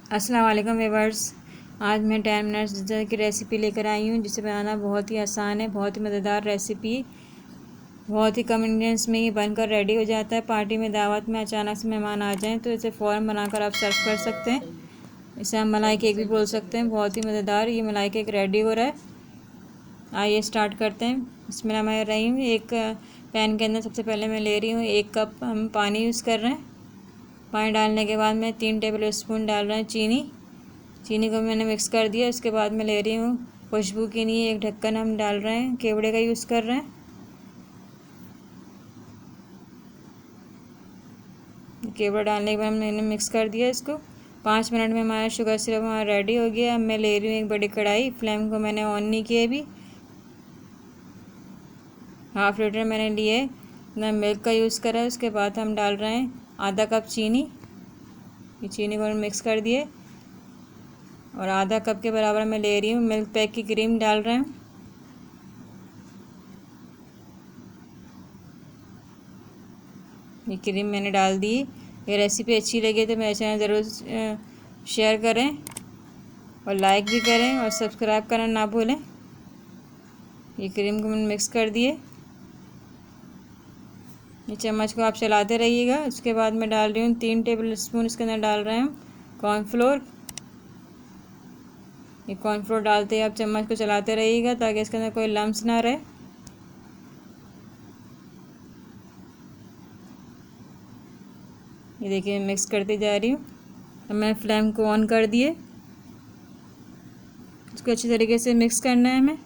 अस्सलाम वालेकुम व्यूअर्स। आज मैं 10 मिनट्स डिज़र की रेसिपी लेकर आई हूँ, जिसे बनाना बहुत ही आसान है। बहुत ही मज़ेदार रेसिपी, बहुत ही कम इंग्रेडिएंट्स में ही बनकर रेडी हो जाता है। पार्टी में, दावत में अचानक से मेहमान आ जाएं तो इसे फ़ौरन बनाकर आप सर्व कर सकते हैं। इसे हम मलाई केक भी बोल सकते हैं। बहुत ही मज़ेदार ये मलाई केक रेडी हो रहा है। आइए स्टार्ट करते हैं। इसमें मैं रही हूँ एक पैन के अंदर सबसे पहले मैं ले रही हूँ 1 कप हम पानी यूज़ कर रहे हैं। पानी डालने के बाद में 3 टेबल स्पून डाल रहे हैं चीनी को मैंने मिक्स कर दिया। इसके बाद मैं ले रही हूँ खुशबू के लिए एक ढक्कन हम डाल रहे हैं, केवड़े का यूज़ कर रहे हैं। केवड़ा डालने के बाद मैंने मिक्स कर दिया इसको। 5 मिनट में हमारा शुगर सिरप हमारा रेडी हो गया। अब मैं ले रही हूँ एक बड़ी कढ़ाई, फ्लेम को मैंने ऑन नहीं किया अभी। 1/2 लीटर मैंने लिए ना मिल्क का यूज़ करा है। उसके बाद हम डाल रहे हैं आधा कप चीनी। ये चीनी को मिक्स कर दिए और आधा कप के बराबर मैं ले रही हूँ मिल्क पैक की क्रीम डाल रहे हैं। ये क्रीम मैंने डाल दी। ये रेसिपी अच्छी लगी तो मेरे चैनल ज़रूर शेयर करें और लाइक भी करें और सब्सक्राइब करना ना भूलें। ये क्रीम को मैंने मिक्स कर दिए। ये चम्मच को आप चलाते रहिएगा। उसके बाद मैं डाल रही हूँ 3 टेबल स्पून इसके अंदर डाल रहे हैं कॉर्नफ्लोर। ये कॉर्नफ्लोर डालते ही आप चम्मच को चलाते रहिएगा ताकि इसके अंदर कोई लम्स ना रहे। ये देखिए मिक्स करती जा रही हूँ। अब मैं फ्लेम को ऑन कर दिए। इसको अच्छी तरीके से मिक्स करना है हमें।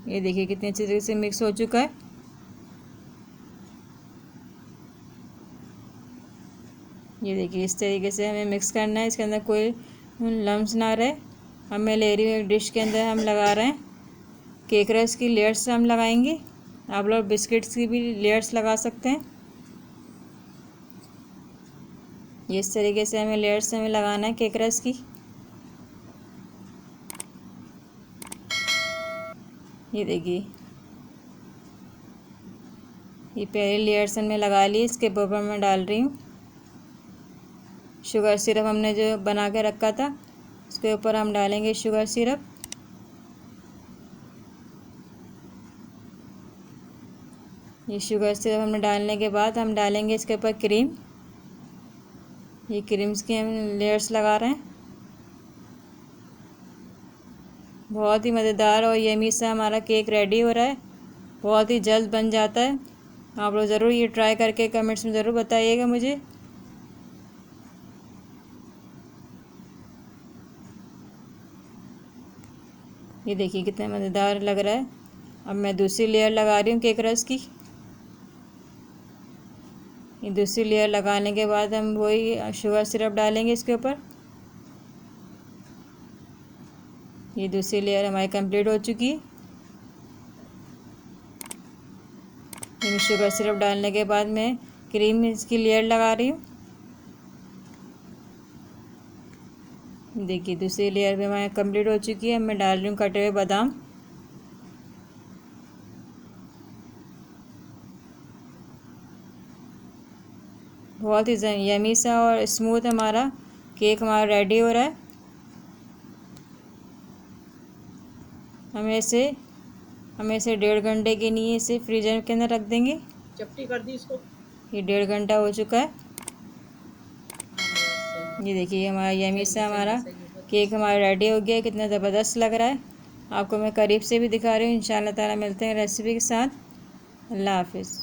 ये देखिए कितनी अच्छी तरीके से मिक्स हो चुका है। ये देखिए इस तरीके से हमें मिक्स करना है, इसके अंदर कोई लम्स ना रहे। अब मैं ले रही हूँ एक डिश के अंदर हम लगा रहे हैं केक रस की लेयर्स हम लगाएंगे। आप लोग बिस्किट्स की भी लेयर्स लगा सकते हैं। ये इस तरीके से हमें लेयर्स हमें लगाना है केक रस की। ये देखिए ये पहली लेयर्स हमने लगा ली। इसके ऊपर मैं डाल रही हूँ शुगर सिरप, हमने जो बना के रखा था उसके ऊपर हम डालेंगे शुगर सिरप। ये शुगर सिरप हमने डालने के बाद हम डालेंगे इसके ऊपर क्रीम। ये क्रीम्स की हम लेयर्स लगा रहे हैं। बहुत ही मज़ेदार और यमी सा हमारा केक रेडी हो रहा है। बहुत ही जल्द बन जाता है। आप लोग ज़रूर ये ट्राई करके कमेंट्स में ज़रूर बताइएगा मुझे। ये देखिए कितना मज़ेदार लग रहा है। अब मैं दूसरी लेयर लगा रही हूँ केक रस की। ये दूसरी लेयर लगाने के बाद हम वही शुगर सिरप डालेंगे इसके ऊपर। ये दूसरी लेयर हमारी कंप्लीट हो चुकी है। ये शुगर सिरप डालने के बाद मैं क्रीम इसकी लेयर लगा रही हूँ। देखिए दूसरी लेयर भी हमारी कंप्लीट हो चुकी है। मैं डाल रही हूँ कटे हुए बादाम। बहुत ही यमी सा और स्मूथ हमारा केक हमारा रेडी हो रहा है। हमें इसे 1.5 घंटे के लिए इसे फ्रीजर के अंदर रख देंगे। चपटी कर दी इसको। ये 1.5 घंटा हो चुका है। ये देखिए हमारा यमी सा हमारा केक हमारा रेडी हो गया। कितना ज़बरदस्त लग रहा है। आपको मैं करीब से भी दिखा रही हूँ। इंशाल्लाह ताला मिलते हैं रेसिपी के साथ। अल्लाह हाफिज़।